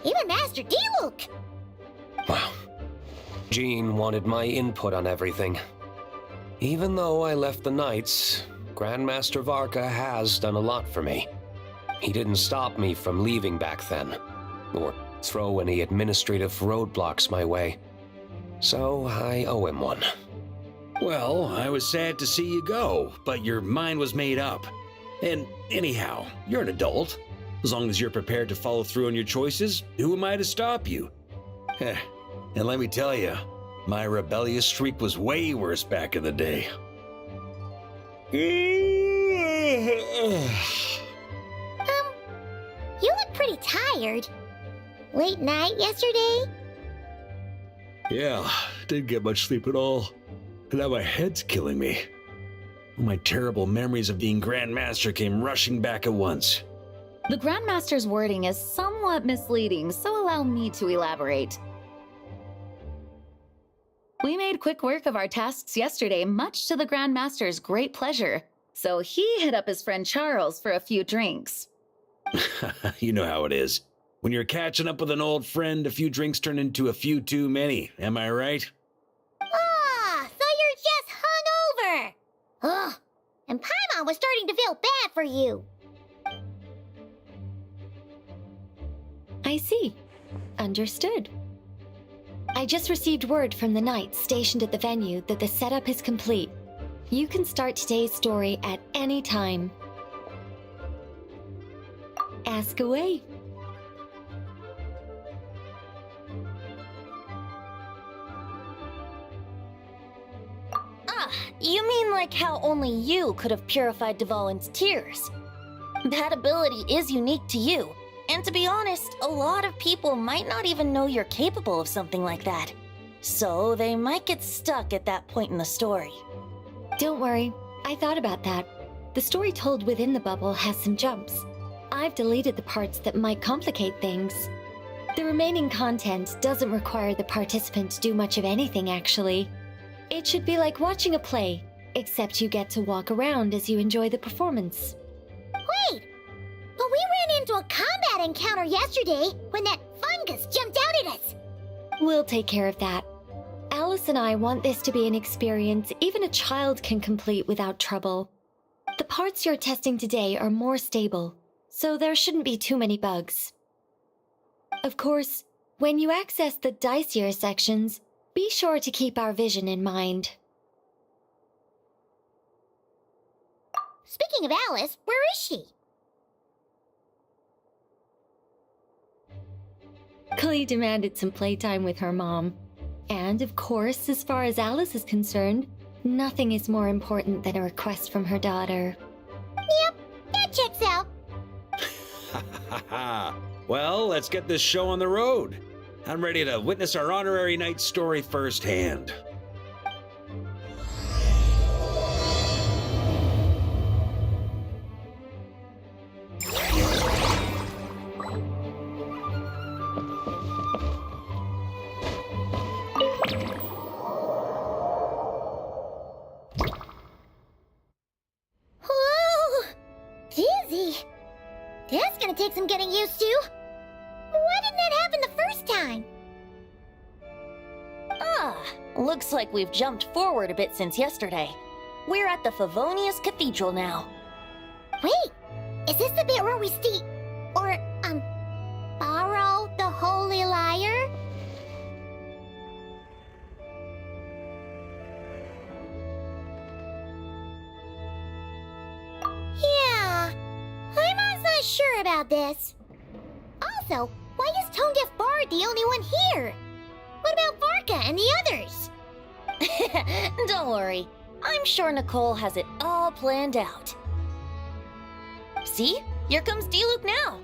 Even Master D-Luke! Wow. Jean wanted my input on everything. Even though I left the Knights, Grandmaster Varka has done a lot for me. He didn't stop me from leaving back then, or throw any administrative roadblocks my way. So I owe him one. Well, I was sad to see you go, but your mind was made up. And anyhow, you're an adult. As long as you're prepared to follow through on your choices, who am I to stop you? And let me tell you, my rebellious streak was way worse back in the day. You look pretty tired. Late night yesterday? Yeah, didn't get much sleep at all. And now my head's killing me. All my terrible memories of being Grand Master came rushing back at once. The Grandmaster's wording is somewhat misleading, so allow me to elaborate. We made quick work of our tasks yesterday, much to the Grandmaster's great pleasure, so he hit up his friend Charles for a few drinks. You know how it is. When you're catching up with an old friend, a few drinks turn into a few too many, am I right? Ah, so you're just hungover! Ugh, and Paimon was starting to feel bad for you. I see. Understood. I just received word from the Knights stationed at the venue that the setup is complete. You can start today's story at any time. Ask away. Ah, you mean like how only you could have purified Dvalin's tears? That ability is unique to you. And to be honest, a lot of people might not even know you're capable of something like that. So they might get stuck at that point in the story. Don't worry, I thought about that. The story told within the bubble has some jumps. I've deleted the parts that might complicate things. The remaining content doesn't require the participant to do much of anything, actually. It should be like watching a play, except you get to walk around as you enjoy the performance. Wait! But we ran into a combat encounter yesterday when that fungus jumped out at us! We'll take care of that. Alice and I want this to be an experience even a child can complete without trouble. The parts you're testing today are more stable, so there shouldn't be too many bugs. Of course, when you access the dicier sections, be sure to keep our vision in mind. Speaking of Alice, where is she? Klee demanded some playtime with her mom. And of course, as far as Alice is concerned, nothing is more important than a request from her daughter. Yep, that checks out. Well, let's get this show on the road. I'm ready to witness our honorary knight story firsthand. Whoa! Dizzy! That's gonna take some getting used to. Why didn't that happen the first time? Ah, looks like we've jumped forward a bit since yesterday. We're at the Favonius Cathedral now. Wait, is this the bit where we borrow the Holy Lyre? about this. Also, why is Tone Deaf Bard the only one here? What about Varka and the others? Don't worry. I'm sure Nicole has it all planned out. See? Here comes Diluc now.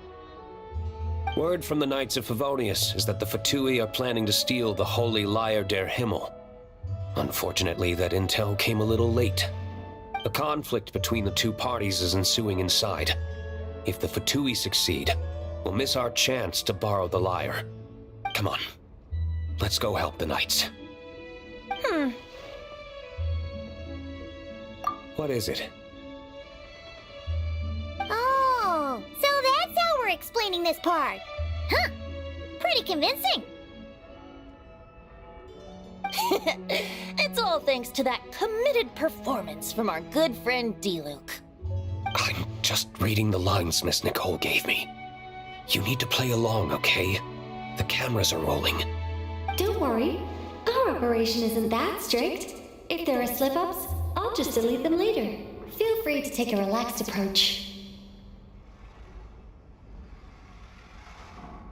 Word from the Knights of Favonius is that the Fatui are planning to steal the Holy Lyre der Himmel. Unfortunately, that intel came a little late. A conflict between the two parties is ensuing inside. If the Fatui succeed, we'll miss our chance to borrow the lyre. Come on, let's go help the Knights. What is it? Oh, so that's how we're explaining this part. Huh, pretty convincing. It's all thanks to that committed performance from our good friend Diluc. I'm just reading the lines Miss Nicole gave me. You need to play along, okay? The cameras are rolling. Don't worry. Our operation isn't that strict. If there are slip-ups, I'll just delete them later. Feel free to take a relaxed approach.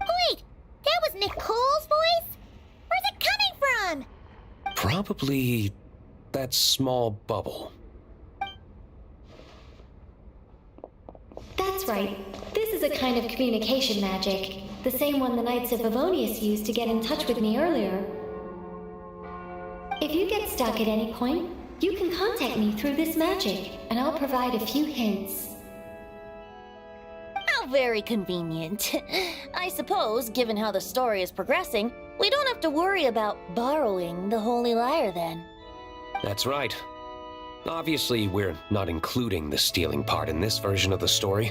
Wait, that was Nicole's voice? Where's it coming from? Probably that small bubble. That's right. This is a kind of communication magic. The same one the Knights of Favonius used to get in touch with me earlier. If you get stuck at any point, you can contact me through this magic, and I'll provide a few hints. How very convenient. I suppose, given how the story is progressing, we don't have to worry about borrowing the Holy Lyre then. That's right. Obviously, we're not including the stealing part in this version of the story.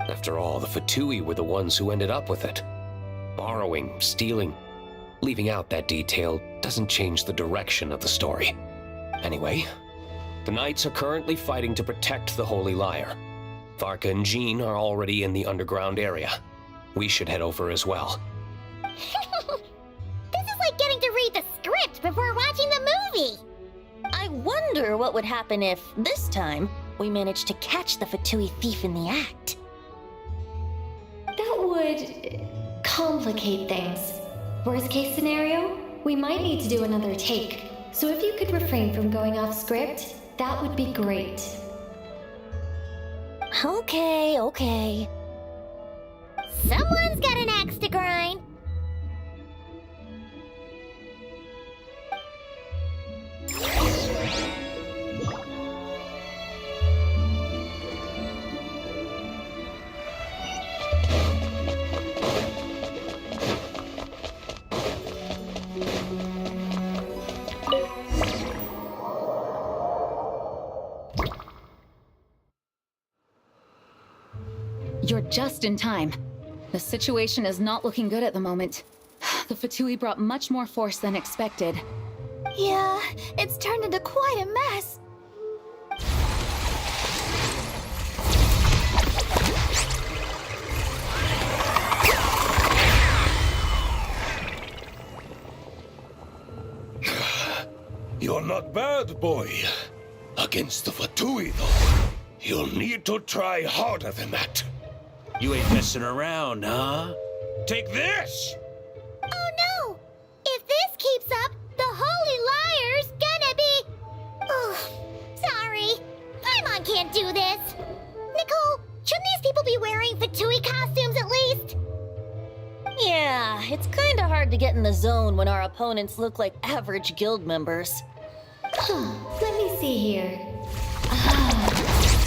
After all, the Fatui were the ones who ended up with it. Borrowing, stealing, leaving out that detail doesn't change the direction of the story. Anyway, the Knights are currently fighting to protect the Holy Lyre. Varka and Jean are already in the underground area. We should head over as well. This is like getting to read the script before watching the movie. I wonder what would happen if, this time, we managed to catch the Fatui thief in the act. That would complicate things. Worst case scenario, we might need to do another take. So if you could refrain from going off script, that would be great. Okay. Someone's got an axe to grind. You're just in time. The situation is not looking good at the moment. The Fatui brought much more force than expected. Yeah, it's turned into quite a mess. You're not bad, boy. Against the Fatui, though, you'll need to try harder than that. You ain't messing around, huh? Take this! Oh no! If this keeps up, the Holy Lyre's gonna be... Oh, sorry. Paimon can't do this. Nicole, shouldn't these people be wearing Fatui costumes at least? Yeah, it's kinda hard to get in the zone when our opponents look like average guild members. Let me see here.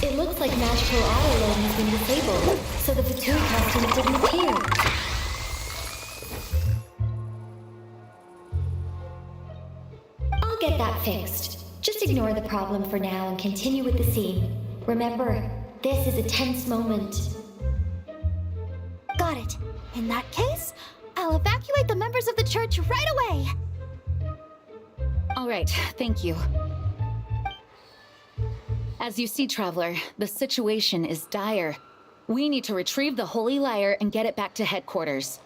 It looks like magical auto-load has been disabled, so the Fatui costumes didn't appear. I'll get that fixed. Just ignore the problem for now and continue with the scene. Remember, this is a tense moment. Got it. In that case, I'll evacuate the members of the church right away. All right, thank you. As you see, Traveler, the situation is dire. We need to retrieve the Holy Lyre and get it back to headquarters.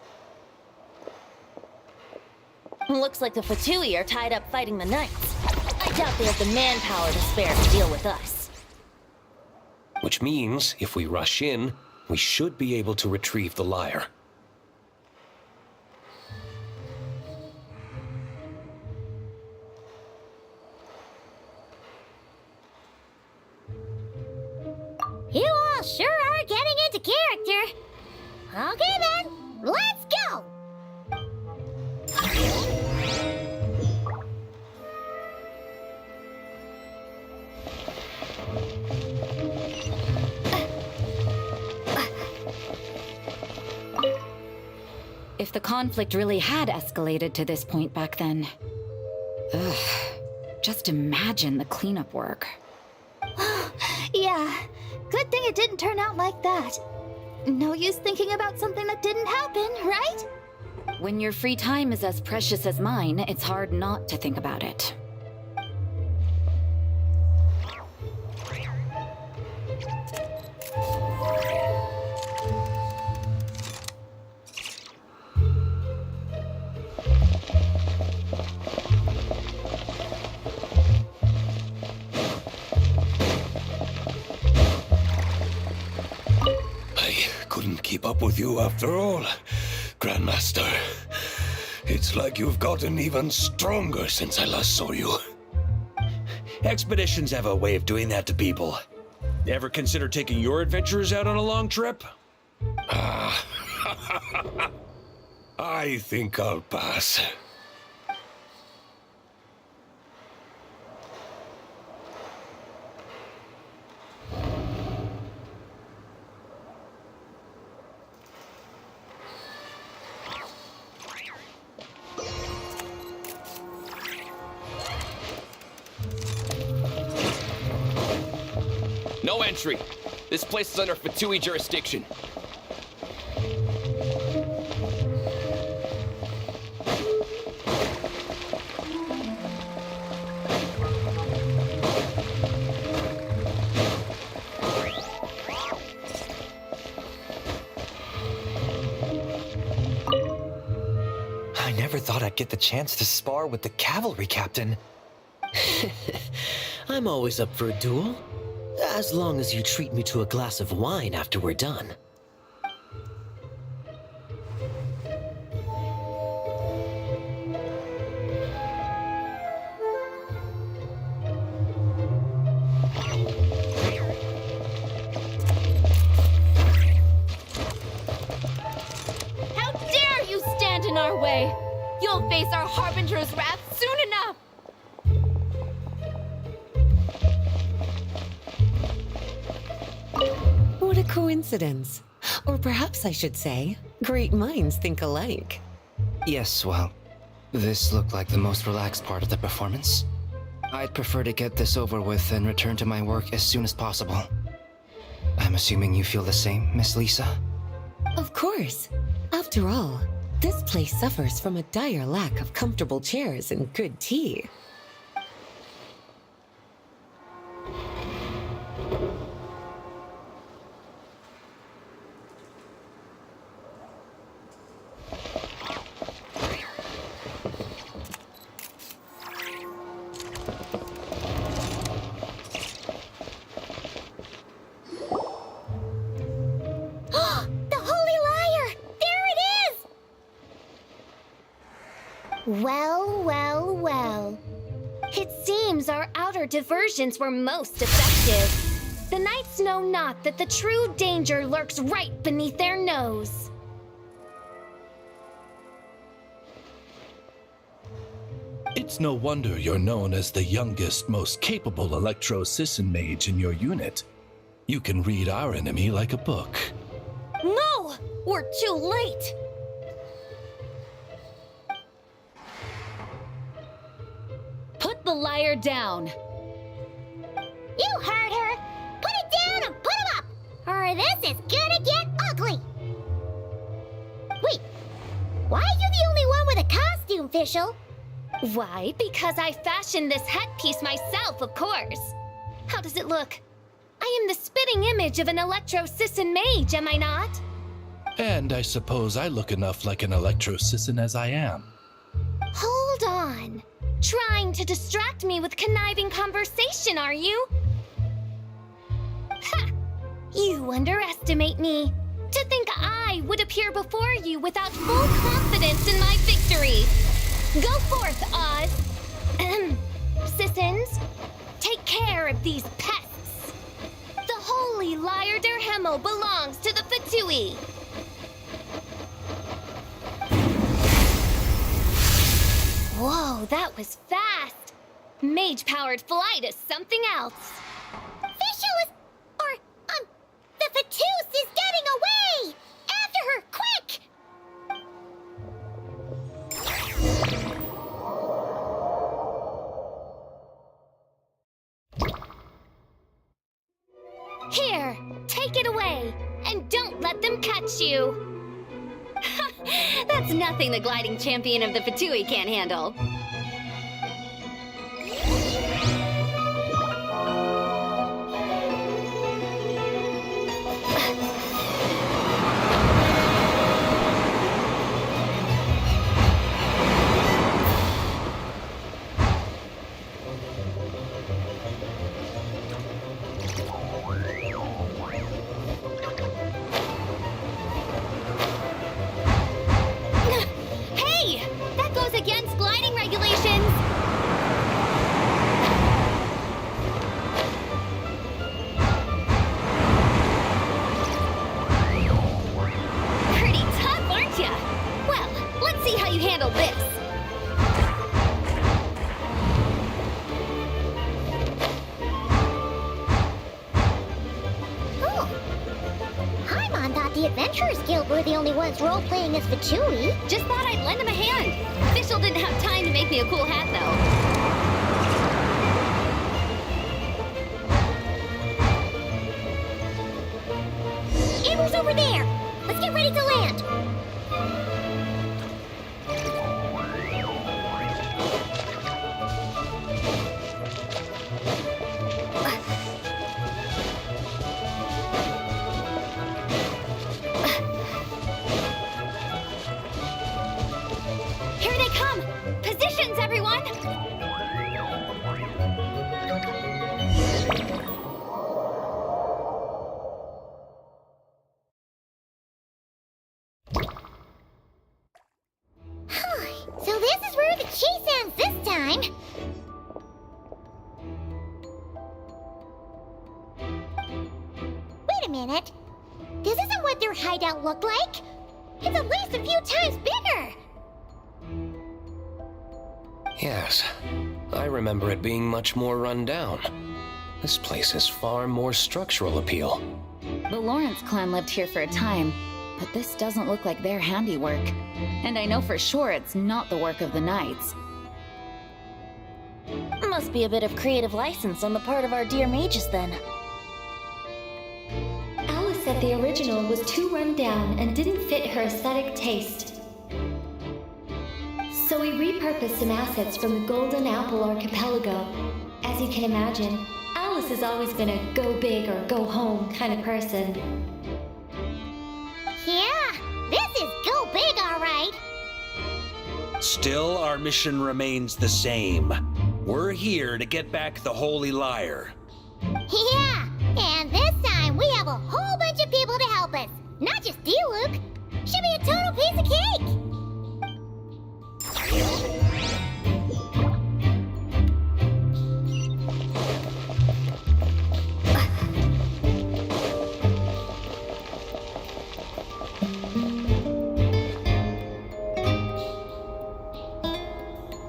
Looks like the Fatui are tied up fighting the Knights. I doubt they have the manpower to spare to deal with us. Which means, if we rush in, we should be able to retrieve the lyre. You all sure are getting into character. Okay then, let's go! If the conflict really had escalated to this point back then. Ugh. Just imagine the cleanup work. Yeah, good thing it didn't turn out like that. No use thinking about something that didn't happen, right? When your free time is as precious as mine, it's hard not to think about it. Couldn't keep up with you after all, Grandmaster. It's like you've gotten even stronger since I last saw you. Expeditions have a way of doing that to people. Ever consider taking your adventurers out on a long trip? I think I'll pass. No entry. This place is under Fatui jurisdiction. I never thought I'd get the chance to spar with the cavalry captain. I'm always up for a duel. As long as you treat me to a glass of wine after we're done. How dare you stand in our way! You'll face our Harbinger's wrath soon enough! What a coincidence. Or perhaps I should say, great minds think alike. Yes, well, this looked like the most relaxed part of the performance. I'd prefer to get this over with and return to my work as soon as possible. I'm assuming you feel the same, Miss Lisa? Of course. After all, this place suffers from a dire lack of comfortable chairs and good tea. Well, well, well. It seems our outer diversions were most effective. The knights know not that the true danger lurks right beneath their nose. It's no wonder you're known as the youngest, most capable electro-Sisson mage in your unit. You can read our enemy like a book. No! We're too late! Put the lyre down! You heard her! Put it down and put him up! Or this is gonna get ugly! Wait, why are you the only one with a costume, Fischl? Why, because I fashioned this headpiece myself, of course. How does it look? I am the spitting image of an electro-Sisson mage, am I not? And I suppose I look enough like an electro-Sisson as I am. Hold on. Trying to distract me with conniving conversation, are you? Ha! You underestimate me. To think I would appear before you without full confidence in my victory. Go forth, Oz. Sissons, take care of these pests. The holy Lyre Derhemo belongs to the Fatui. Whoa, that was fast. Mage-powered flight is something else. Fischl is... the Fatus is getting away! After her, quick! Here, take it away, and don't let them catch you. That's nothing the gliding champion of the Fatui can't handle. Against gliding regulations! Pretty tough, aren't ya? Well, let's see how you handle this. Oh. Paimon thought the Adventurers Guild were the only ones role-playing as Fatui. Just thought I'd lend him a hand. Fischl didn't have time to make me a cool hat, though. Amber's over there! Let's get ready to land! Here they come! Positions, everyone! So this is where the chase ends this time. Wait a minute. This isn't what their hideout looked like. It's at least a few times bigger. Yes, I remember it being much more run down. This place has far more structural appeal. The Lawrence clan lived here for a time, but this doesn't look like their handiwork. And I know for sure it's not the work of the Knights. Must be a bit of creative license on the part of our dear mages, then. Alice said the original was too run down and didn't fit her aesthetic taste. So we repurposed some assets from the Golden Apple Archipelago. As you can imagine, Alice has always been a go big or go home kind of person. Yeah, this is go big, all right. Still, our mission remains the same. We're here to get back the Holy Lyre. Yeah, and this time we have a whole bunch of people to help us. Not just you, Luke. Should be a total piece of cake.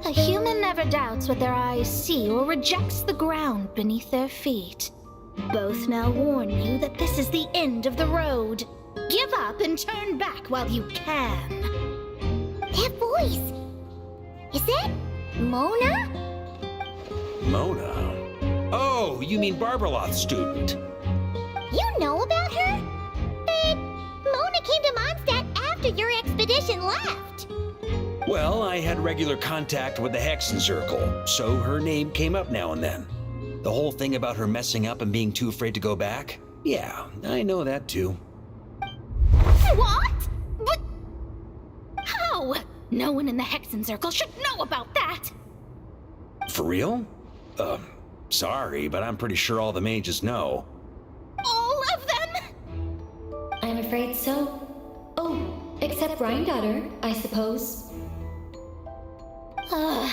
A human never doubts what their eyes see or rejects the ground beneath their feet. Both now warn you that this is the end of the road. Give up and turn back while you can. That voice. Is that Mona? Mona? Oh, you mean Barbarloth's student. You know about her? But Mona came to Mondstadt after your expedition left. Well, I had regular contact with the Hexen Circle, so her name came up now and then. The whole thing about her messing up and being too afraid to go back? Yeah, I know that too. What? But how? No one in the Hexen Circle should know about that. For real? Sorry, but I'm pretty sure all the mages know. All of them? afraid so. Oh, except Rheindatter, I suppose. Fine.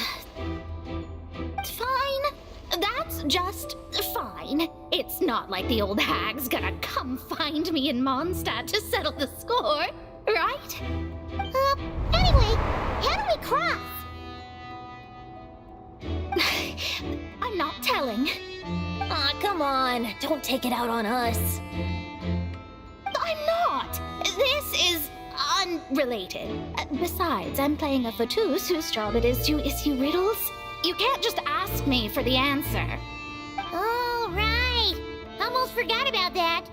That's just fine. It's not like the old hag's gonna come find me in Mondstadt to settle the score, right? Anyway, how do we cross? I'm not telling. Aw, come on. Don't take it out on us. I'm not. This is unrelated. Besides, I'm playing a fatus whose job it is to issue riddles. You can't just ask me for the answer. All right. Almost forgot about that.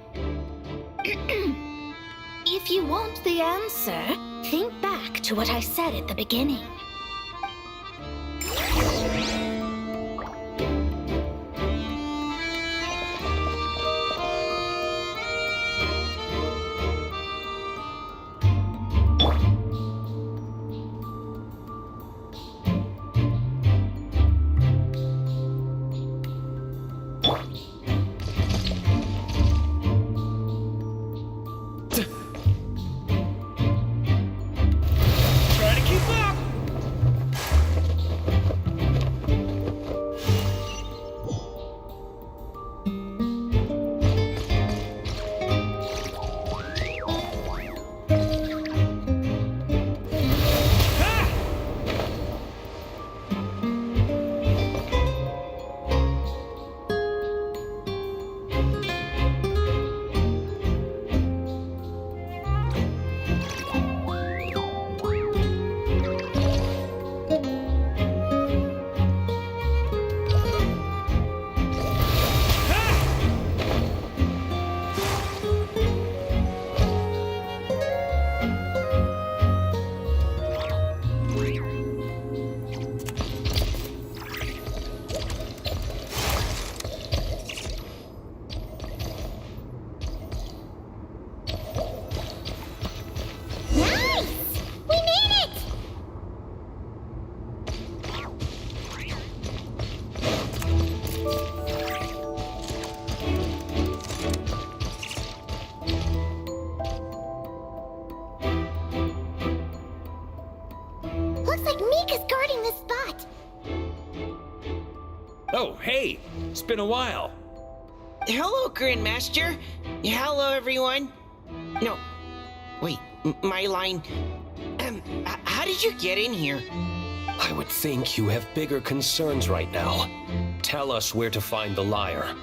If you want the answer, think back to what I said at the beginning. Oh, hey! It's been a while. Hello, Grandmaster. Hello, everyone. No, wait, my line. How did you get in here? I would think you have bigger concerns right now. Tell us where to find the lyre.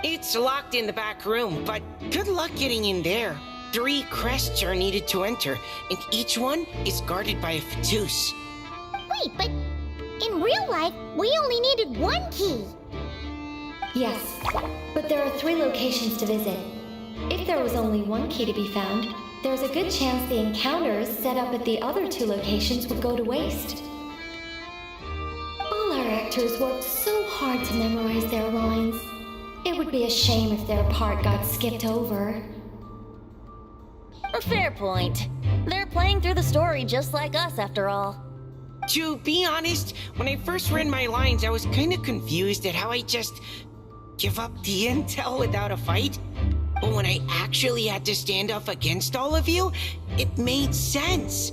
It's locked in the back room, but good luck getting in there. 3 crests are needed to enter, and each one is guarded by a fatus. Wait, but in real life, we only needed 1 key. Yes, but there are 3 locations to visit. If there was only 1 key to be found, there's a good chance the encounters set up at the other 2 locations would go to waste. All our actors worked so hard to memorize their lines. It would be a shame if their part got skipped over. A fair point. They're playing through the story just like us, after all. To be honest, when I first read my lines, I was kind of confused at how I just give up the intel without a fight. But when I actually had to stand up against all of you, it made sense.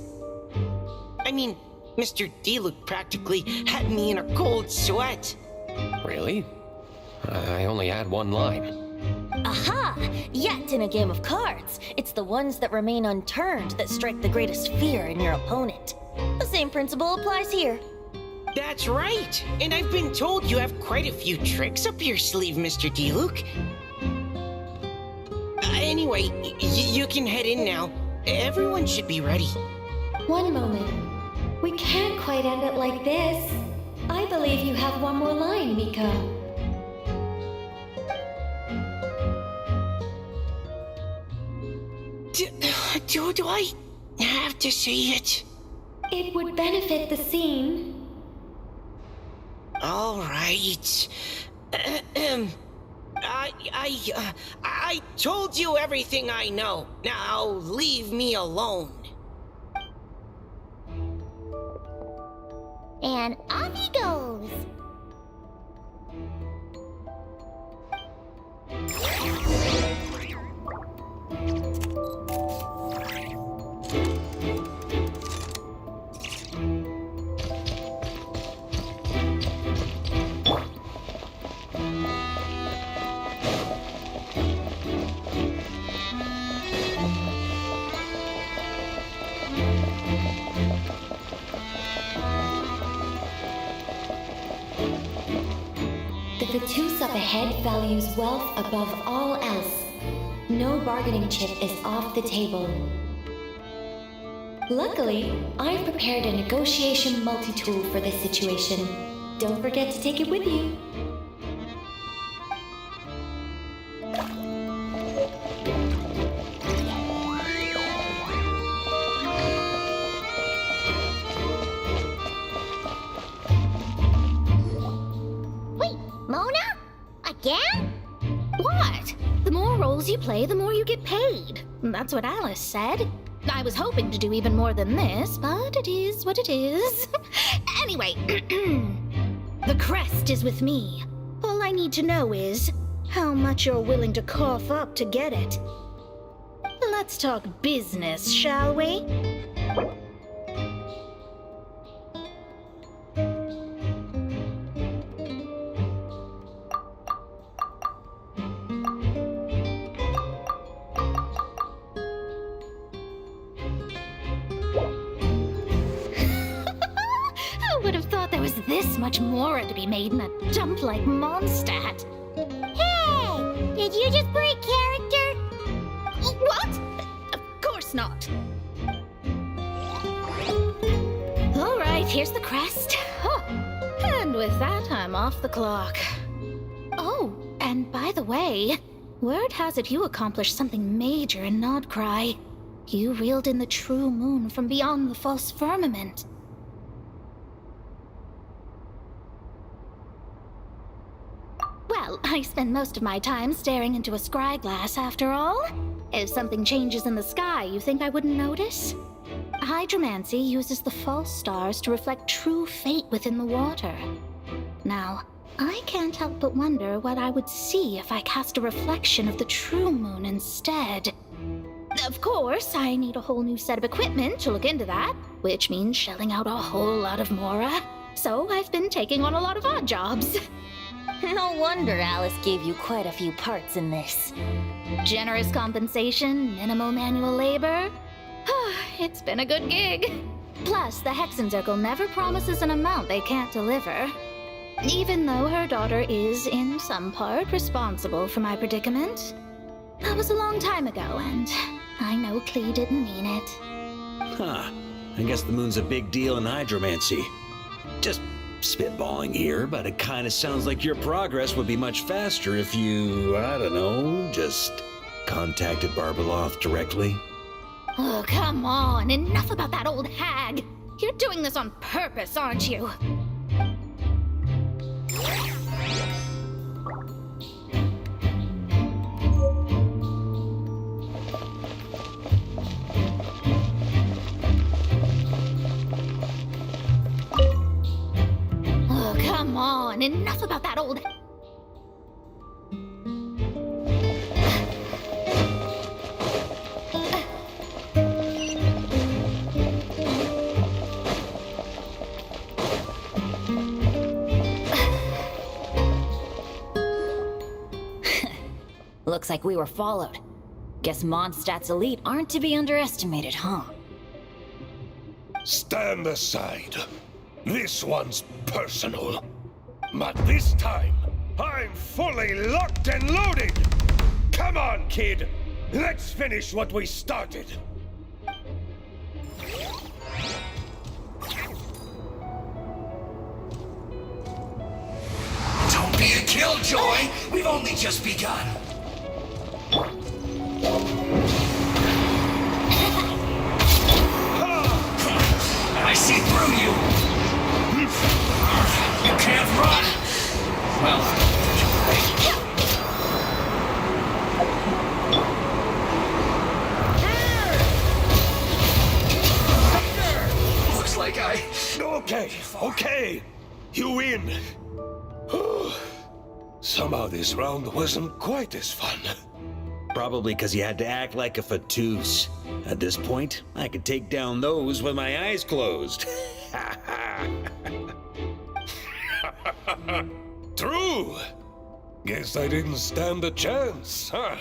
I mean, Mr. D-Luke practically had me in a cold sweat. Really? I only had 1 line. Aha! Yet in a game of cards, it's the ones that remain unturned that strike the greatest fear in your opponent. The same principle applies here. That's right! And I've been told you have quite a few tricks up your sleeve, Mr. D-Luke. Anyway, you can head in now. Everyone should be ready. One moment. We can't quite end it like this. I believe you have 1 more line, Mika. Do I have to say it? It would benefit the scene. All right. I told you everything I know. Now leave me alone. And off he goes. Fatous up ahead values wealth above all else. No bargaining chip is off the table. Luckily, I've prepared a negotiation multi-tool for this situation. Don't forget to take it with you. Wait, Mona? Again? What? The more roles you play, the more you get paid. That's what Alice said. I was hoping to do even more than this, but it is what it is. Anyway, the crest is with me. All I need to know is how much you're willing to cough up to get it. Let's talk business, shall we? I would have thought there was this much more to be made in a dump like Mondstadt. Hey! Did you just break character? What? Of course not. All right, here's the crest. Huh. And with that, I'm off the clock. Oh, and by the way, word has it you accomplished something major in Nodcry. You reeled in the true moon from beyond the false firmament. Well, I spend most of my time staring into a scry glass, after all. If something changes in the sky, you think I wouldn't notice? Hydromancy uses the false stars to reflect true fate within the water. Now, I can't help but wonder what I would see if I cast a reflection of the true moon instead. Of course, I need a whole new set of equipment to look into that, which means shelling out a whole lot of mora. So I've been taking on a lot of odd jobs. No wonder Alice gave you quite a few parts in this. Generous compensation, minimal manual labor. It's been a good gig. Plus, the Hexen Circle never promises an amount they can't deliver. Even though her daughter is, in some part, responsible for my predicament. That was a long time ago, and I know Klee didn't mean it. Huh. I guess the moon's a big deal in hydromancy. Just spitballing here, but it kind of sounds like your progress would be much faster if you, I don't know, just contacted Barbeloth directly. Oh, come on. Enough about that old hag. You're doing this on purpose, aren't you? Oh, come on. Enough about that old... Looks like we were followed. Guess Mondstadt's elite aren't to be underestimated, huh? Stand aside. This one's personal. But this time, I'm fully locked and loaded! Come on, kid! Let's finish what we started! Don't be a killjoy! We've only just begun! I see through you! You can't run! Well... Looks like I... Okay. You win. Somehow this round wasn't quite as fun. Probably because you had to act like a Fatous. At this point, I could take down those with my eyes closed. True. Guess I didn't stand a chance, huh?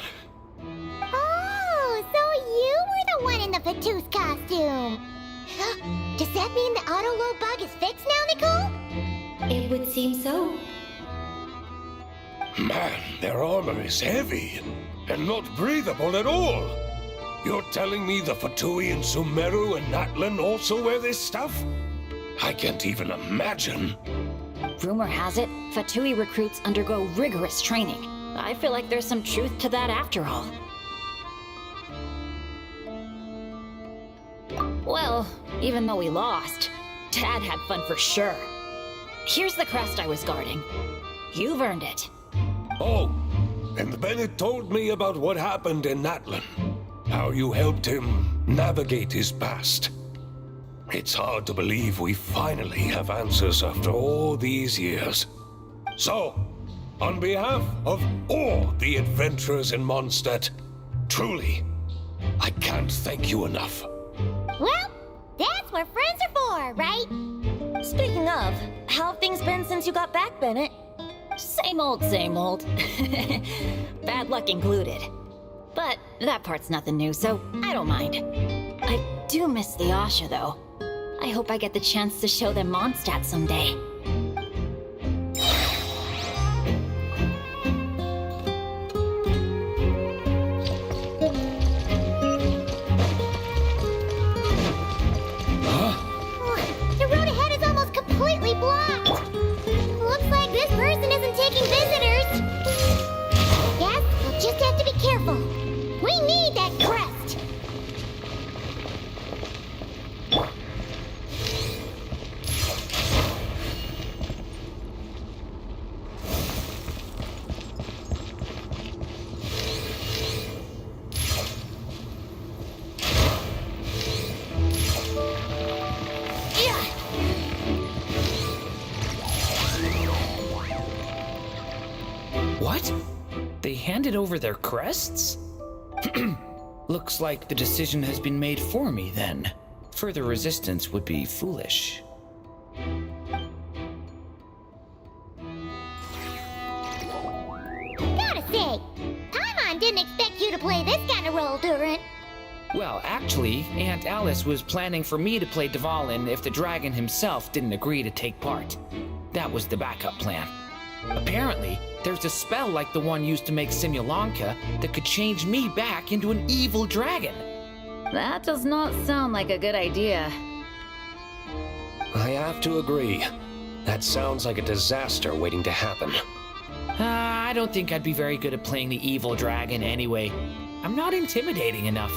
Oh, so you were the one in the Fatous costume. Does that mean the auto-load bug is fixed now, Nicole? It would seem so. Man, their armor is heavy and not breathable at all. You're telling me the Fatui and Sumeru and Natlan also wear this stuff? I can't even imagine. Rumor has it, Fatui recruits undergo rigorous training. I feel like there's some truth to that after all. Well, even though we lost, Dad had fun for sure. Here's the crest I was guarding. You've earned it. Oh, and Bennett told me about what happened in Natlan. How you helped him navigate his past. It's hard to believe we finally have answers after all these years. So, on behalf of all the adventurers in Mondstadt, truly, I can't thank you enough. Well, that's what friends are for, right? Speaking of, how have things been since you got back, Bennett? Same old, same old. Bad luck included. But that part's nothing new, so I don't mind. I do miss the Asha, though. I hope I get the chance to show them Mondstadt someday. The road ahead is almost completely blocked. Looks like this person isn't taking visitors. Yes, we'll just have to be careful. We need that crest. What? They handed over their crests? Looks like the decision has been made for me then. Further resistance would be foolish. Gotta say, Paimon didn't expect you to play this kind of role, Durant. Well, actually, Aunt Alice was planning for me to play Dvalin if the dragon himself didn't agree to take part. That was the backup plan. Apparently, there's a spell like the one used to make Simulanka that could change me back into an evil dragon. That does not sound like a good idea. I have to agree. That sounds like a disaster waiting to happen. I don't think I'd be very good at playing the evil dragon anyway. I'm not intimidating enough.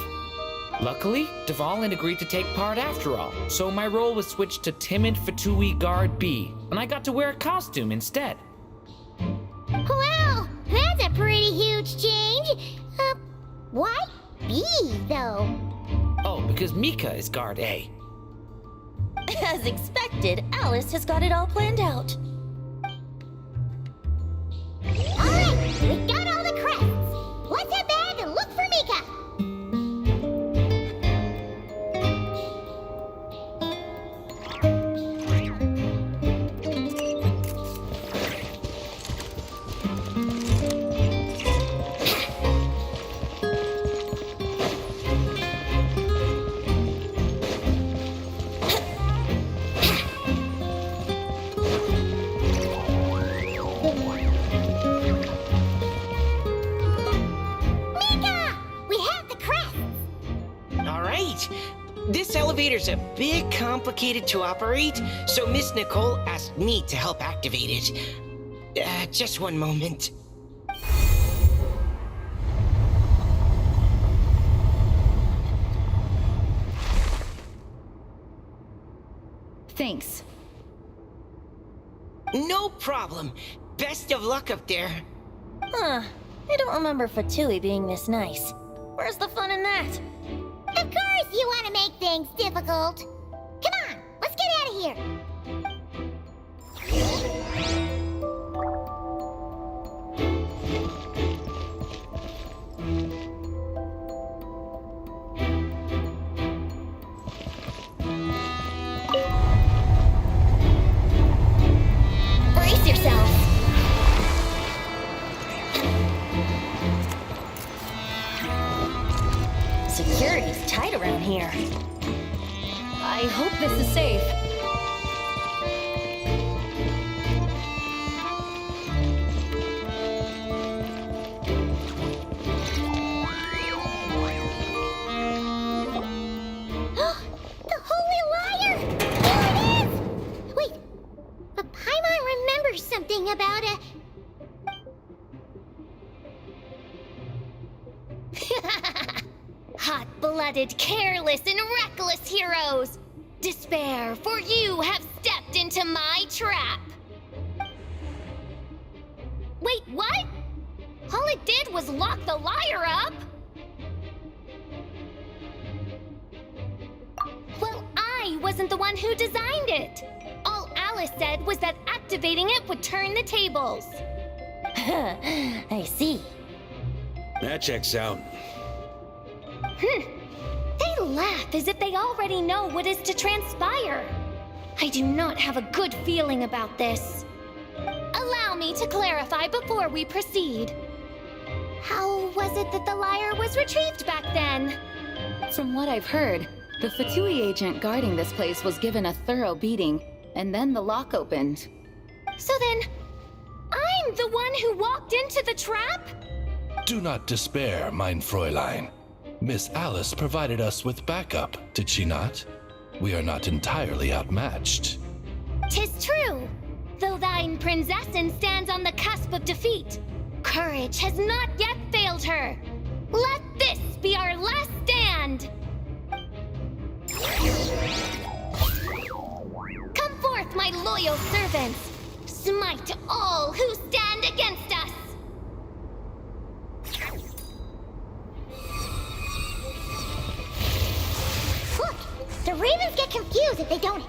Luckily, Dvalin agreed to take part after all, so my role was switched to timid Fatui Guard B, and I got to wear a costume instead. Well, that's a pretty huge change. Why B, though? Oh, because Mika is Guard A. As expected, Alice has got it all planned out. Alright, we got all the crests. Let's head back and look for Mika. This elevator's a bit complicated to operate, so Miss Nicole asked me to help activate it. Just one moment. Thanks. No problem. Best of luck up there. Huh. I don't remember Fatui being this nice. Where's the fun in that? Of course you want to make things difficult. Come on, let's get out of here. Brace yourself. Security's tight around here. cold-blooded, careless, and reckless heroes. Despair, for you have stepped into my trap. Wait, what? All it did was lock the liar up? Well, I wasn't the one who designed it. All Alice said was that activating it would turn the tables. I see. That checks out. They laugh as if they already know what is to transpire. I do not have a good feeling about this. Allow me to clarify before we proceed. How was it that the lyre was retrieved back then? From what I've heard, the Fatui agent guarding this place was given a thorough beating, and then the lock opened. So then, I'm the one who walked into the trap? Do not despair, mein Fräulein. Miss Alice provided us with backup, did she not? We are not entirely outmatched. 'Tis true, though thine Prinzessin stands on the cusp of defeat. Courage has not yet failed her. Let this be our last stand! Come forth, my loyal servants! Smite all who stand against us! Look, the ravens get confused if they don't.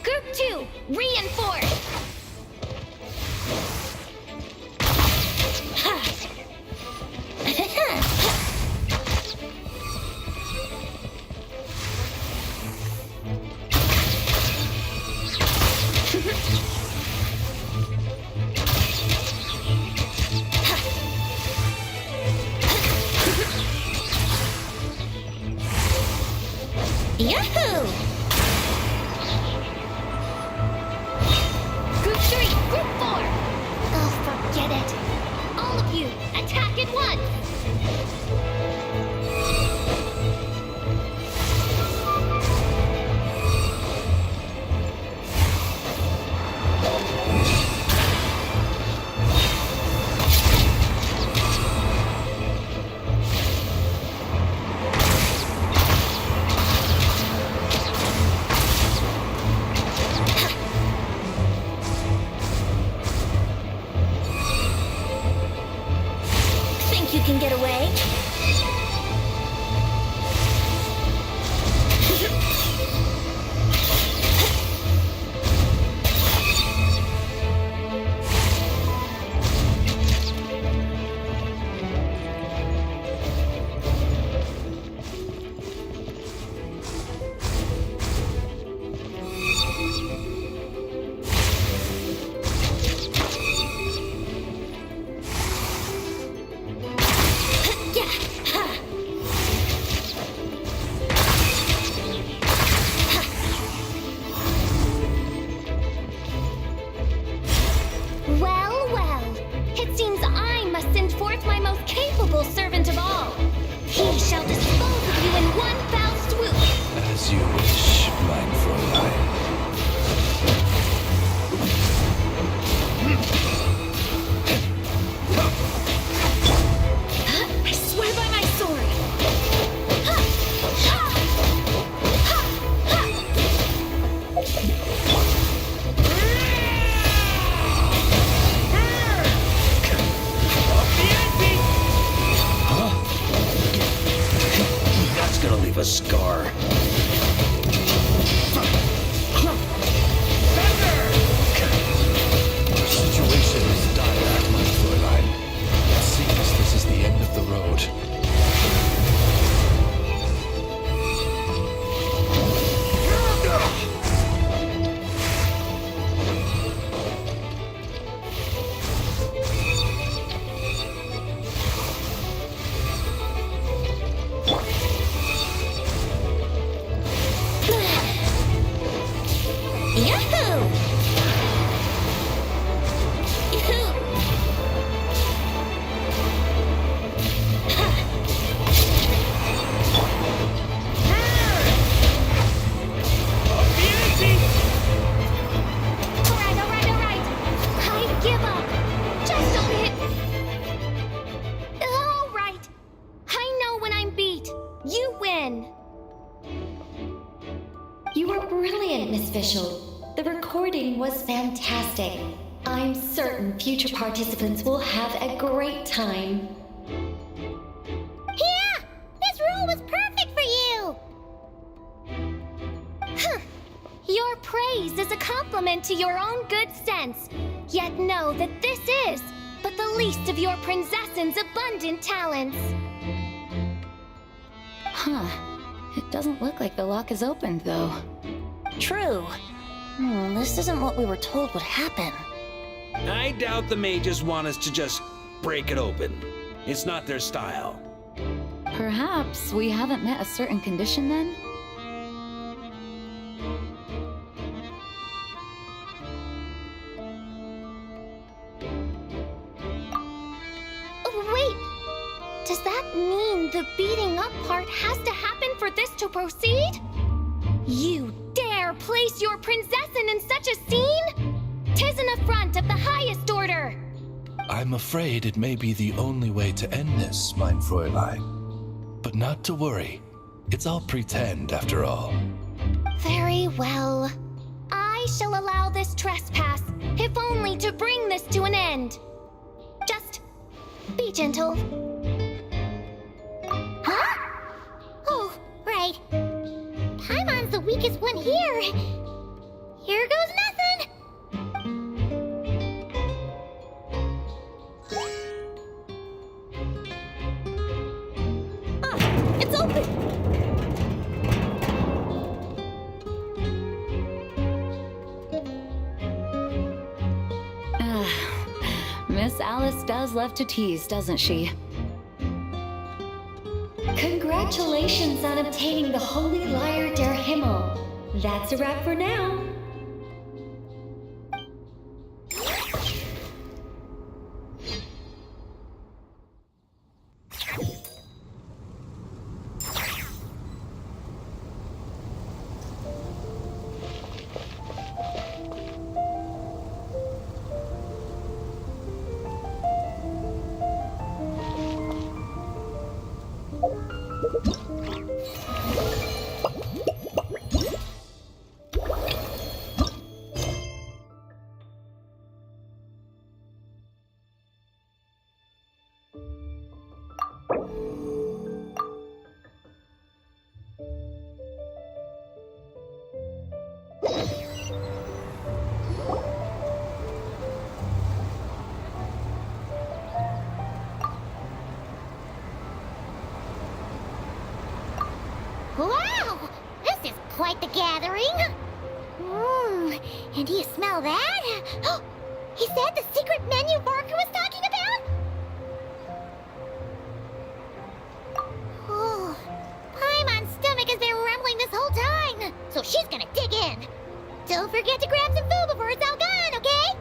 Group 2, reinforce! Yahoo! Group 3, Group 4! Oh, forget it. All of you, attack at once! Think you can get away? Well, well. It seems I must send forth my most capable servant of all. He shall dispose of you in one foul swoop. As you wish, mein Fräulein. I swear by my sword. That's gonna leave a scar. Our situation is dire, mein Fräulein. It seems this is the end of the road. Yahoo! Yahoo! Alright. I give up. Just don't hit. Alright. I know when I'm beat. were brilliant, Miss Fischl. The recording was fantastic. I'm certain future participants will have a great time. Yeah! This role was perfect for you! Huh. Your praise is a compliment to your own good sense. Yet know that this is but the least of your princess's abundant talents. Huh. It doesn't look like the lock is opened, though. True. This isn't what we were told would happen. I doubt the mages want us to just break it open. It's not their style. Perhaps we haven't met a certain condition then? Wait! Does that mean the beating up part has to happen for this to proceed? You dare place your princessin in such a scene? 'Tis an affront of the highest order! I'm afraid it may be the only way to end this, mein Fräulein. But not to worry. It's all pretend, after all. Very well. I shall allow this trespass, if only to bring this to an end. Just be gentle. Huh? Oh, right. Paimon's the weakest one here. Here goes nothing. It's open! Miss Alice does love to tease, doesn't she? Congratulations on obtaining the Holy Lyre der Himmel. That's a wrap for now. Wow! This is quite the gathering! And do you smell that? Is that the secret menu Barker was talking about? Oh, Paimon's stomach has been rumbling this whole time, so she's gonna dig in. Don't forget to grab some food before it's all gone, okay?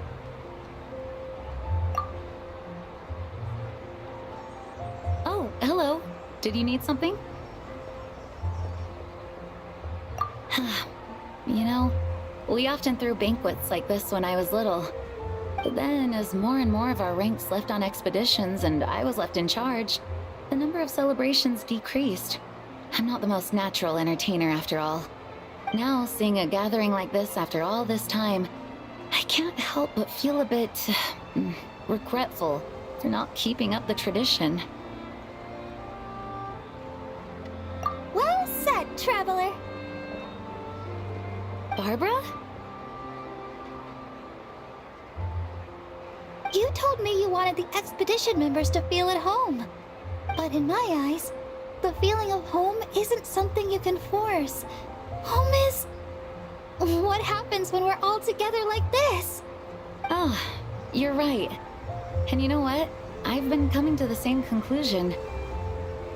Oh, hello. Did you need something? You know, we often threw banquets like this when I was little. But then, as more and more of our ranks left on expeditions and I was left in charge, the number of celebrations decreased. I'm not the most natural entertainer after all. Now, seeing a gathering like this after all this time, I can't help but feel a bit regretful for not keeping up the tradition. Well said, traveler. Barbara? You told me you wanted the expedition members to feel at home. But in my eyes, the feeling of home isn't something you can force. Home is... what happens when we're all together like this? Oh, you're right. And you know what? I've been coming to the same conclusion.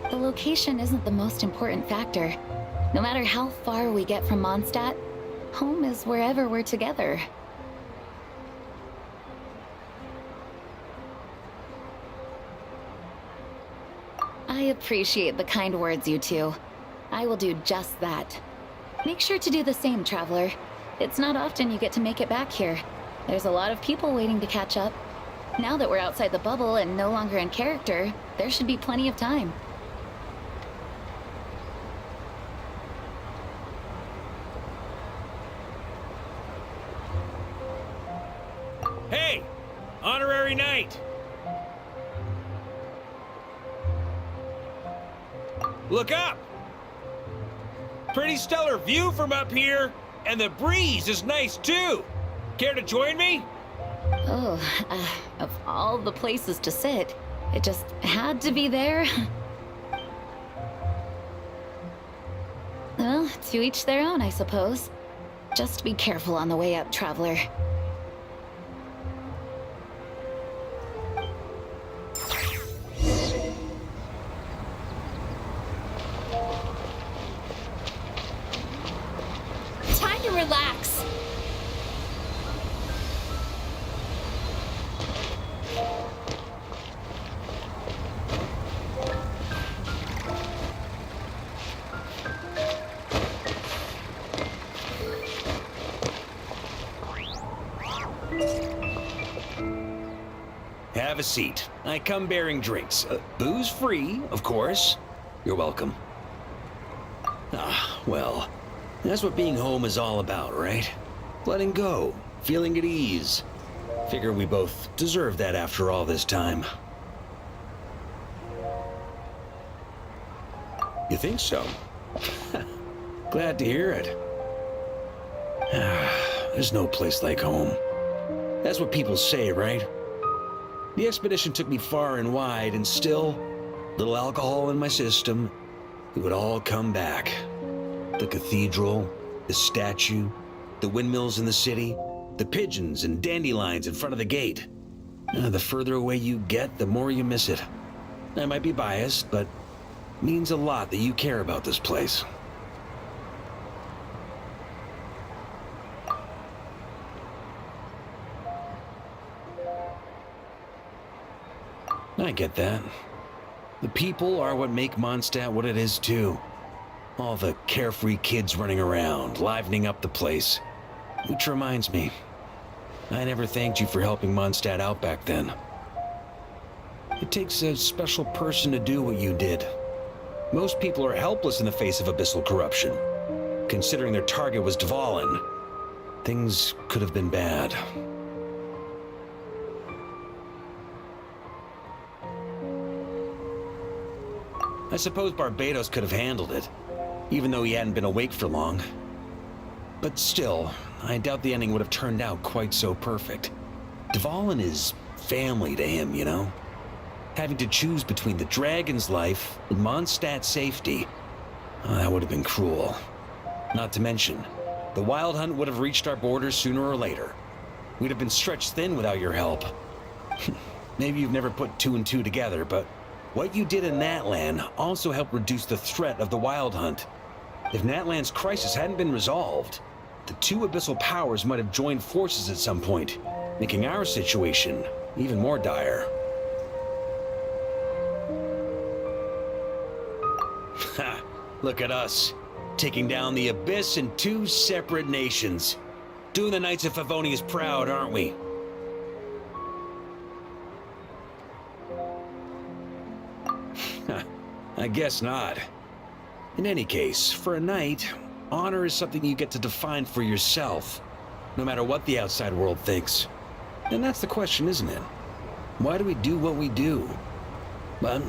The location isn't the most important factor. No matter how far we get from Mondstadt, home is wherever we're together. I appreciate the kind words, you two. I will do just that. Make sure to do the same, traveler. It's not often you get to make it back here. There's a lot of people waiting to catch up. Now that we're outside the bubble and no longer in character, there should be plenty of time. honorary knight. Look up! Pretty stellar view from up here, and the breeze is nice too. Care to join me? Oh, of all the places to sit, it just had to be there. Well, to each their own, I suppose. Just be careful on the way up, traveler. Time to relax. Have a seat. I come bearing drinks. Booze free, of course. You're welcome. Ah, well, that's what being home is all about, right? Letting go, feeling at ease. Figure we both deserve that after all this time. You think so? Glad to hear it. There's no place like home. That's what people say, right? The expedition took me far and wide, and still, little alcohol in my system, it would all come back. The cathedral, the statue, the windmills in the city, the pigeons and dandelions in front of the gate. The further away you get, the more you miss it. I might be biased, but it means a lot that you care about this place. I get that. The people are what make Mondstadt what it is, too. All the carefree kids running around, livening up the place. Which reminds me, I never thanked you for helping Mondstadt out back then. It takes a special person to do what you did. Most people are helpless in the face of abyssal corruption. Considering their target was Dvalin, things could have been bad. I suppose Barbados could have handled it, even though he hadn't been awake for long. But still, I doubt the ending would have turned out quite so perfect. Dvalin is family to him, you know? Having to choose between the dragon's life and Mondstadt's safety, that would have been cruel. Not to mention, the Wild Hunt would have reached our borders sooner or later. We'd have been stretched thin without your help. Maybe you've never put two and two together, but what you did in Natlan also helped reduce the threat of the Wild Hunt. If Natlan's crisis hadn't been resolved, the two abyssal powers might have joined forces at some point, making our situation even more dire. Ha! Look at us, taking down the Abyss in two separate nations. Doing the Knights of Favonius proud, aren't we? I guess not. In any case, for a knight, honor is something you get to define for yourself, no matter what the outside world thinks. And that's the question, isn't it? Why do we do what we do? But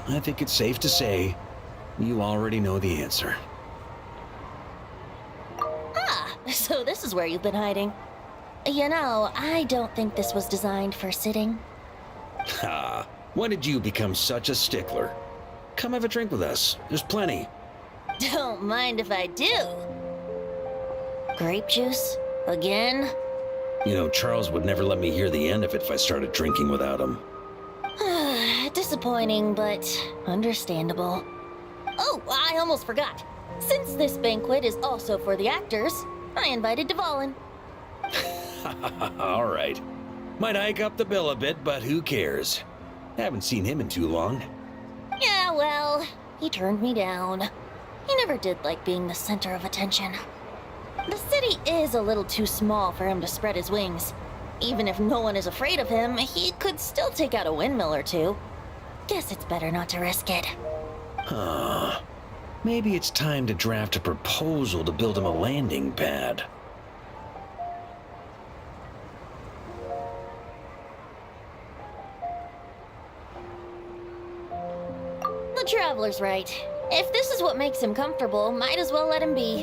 I think it's safe to say you already know the answer. Ah, so this is where you've been hiding. You know, I don't think this was designed for sitting. Ha! When did you become such a stickler? Come have a drink with us. There's plenty. Don't mind if I do. Grape juice? Again? You know, Charles would never let me hear the end of it if I started drinking without him. Disappointing, but understandable. Oh, I almost forgot. Since this banquet is also for the actors, I invited Dvalin. All right. Might hike up the bill a bit, but who cares? Haven't seen him in too long. Yeah, well, he turned me down. He never did like being the center of attention. The city is a little too small for him to spread his wings. Even if no one is afraid of him, he could still take out a windmill or two. Guess it's better not to risk it. Huh. Maybe it's time to draft a proposal to build him a landing pad. Traveler's right. If this is what makes him comfortable, might as well let him be.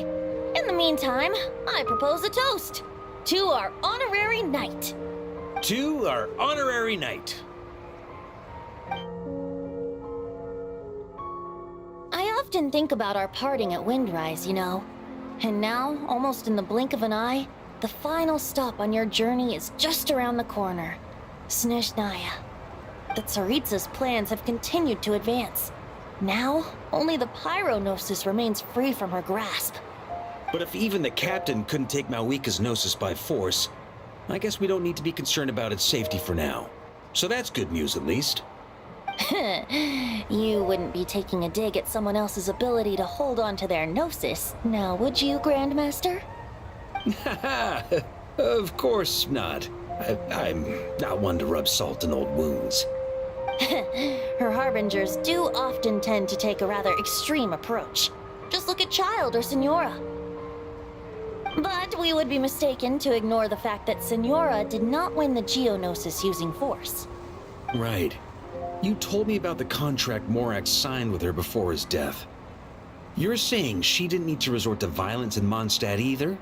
In the meantime, I propose a toast to our honorary knight. To our honorary knight. I often think about our parting at Windrise, you know. And now, almost in the blink of an eye, the final stop on your journey is just around the corner. Snezhnaya. The Tsaritsa's plans have continued to advance. Now, only the Pyronosis remains free from her grasp. But if even the captain couldn't take Malwika's Gnosis by force, I guess we don't need to be concerned about its safety for now. So that's good news, at least. You wouldn't be taking a dig at someone else's ability to hold on to their Gnosis, now would you, Grandmaster? Of course not. I'm not one to rub salt in old wounds. Her harbingers do often tend to take a rather extreme approach. Just look at Child or Senora. But we would be mistaken to ignore the fact that Senora did not win the Geonosis using force. Right. You told me about the contract Morax signed with her before his death. You're saying she didn't need to resort to violence in Mondstadt either?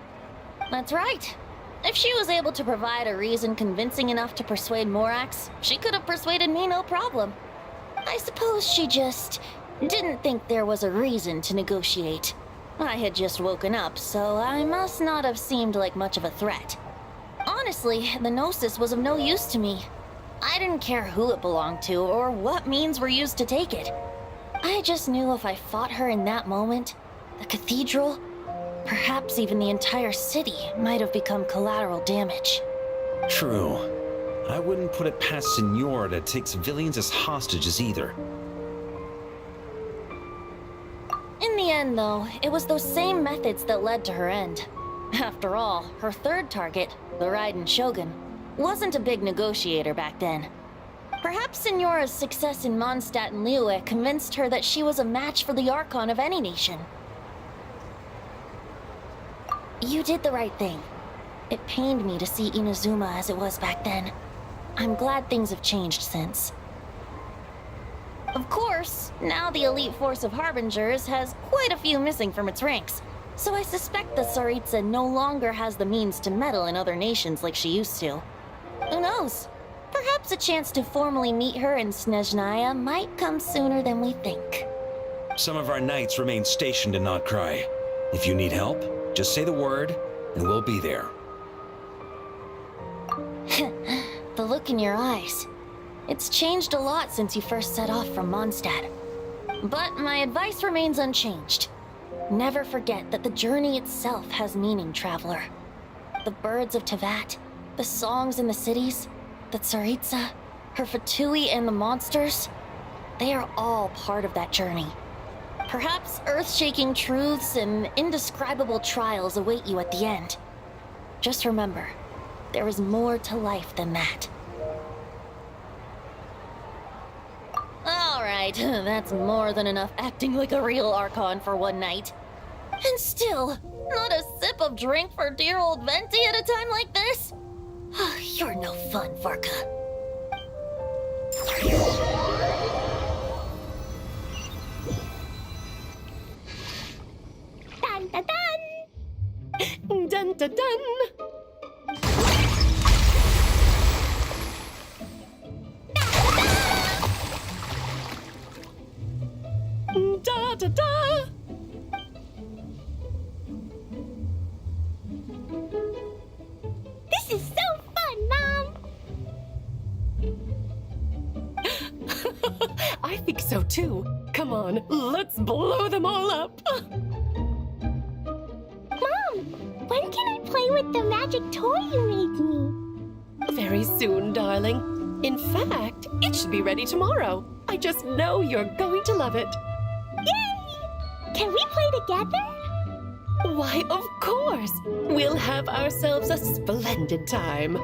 That's right. If she was able to provide a reason convincing enough to persuade Morax, she could have persuaded me no problem. I suppose she just didn't think there was a reason to negotiate. I had just woken up, so I must not have seemed like much of a threat. Honestly, the Gnosis was of no use to me. I didn't care who it belonged to or what means were used to take it. I just knew if I fought her in that moment, the cathedral, perhaps even the entire city, might have become collateral damage. True. I wouldn't put it past Senora to take civilians as hostages either. In the end, though, it was those same methods that led to her end. After all, her third target, the Raiden Shogun, wasn't a big negotiator back then. Perhaps Senora's success in Mondstadt and Liyue convinced her that she was a match for the Archon of any nation. You did the right thing. It pained me to see Inazuma as it was back then. I'm glad things have changed since. Of course, now the elite force of Harbingers has quite a few missing from its ranks, so I suspect the Tsaritsa no longer has the means to meddle in other nations like she used to. Who knows? Perhaps a chance to formally meet her in Snezhnaya might come sooner than we think. Some of our knights remain stationed in Notcry. If you need help, just say the word, and we'll be there. The look in your eyes. It's changed a lot since you first set off from Mondstadt. But my advice remains unchanged. Never forget that the journey itself has meaning, traveler. The birds of Tevat, the songs in the cities, the Tsaritsa, her Fatui and the monsters, they are all part of that journey. Perhaps earth-shaking truths and indescribable trials await you at the end. Just remember, there is more to life than that. Alright, that's more than enough acting like a real Archon for one night. And still, not a sip of drink for dear old Venti at a time like this? You're no fun, Varka. Dun dun dun! Dun dun dun! Da da da! This is so fun, Mom! I think so too. Come on, let's blow them all up. Mom, when can I play with the magic toy you made me? Very soon, darling. In fact, it should be ready tomorrow. I just know you're going to love it. Yay! Can we play together? Why, of course! We'll have ourselves a splendid time.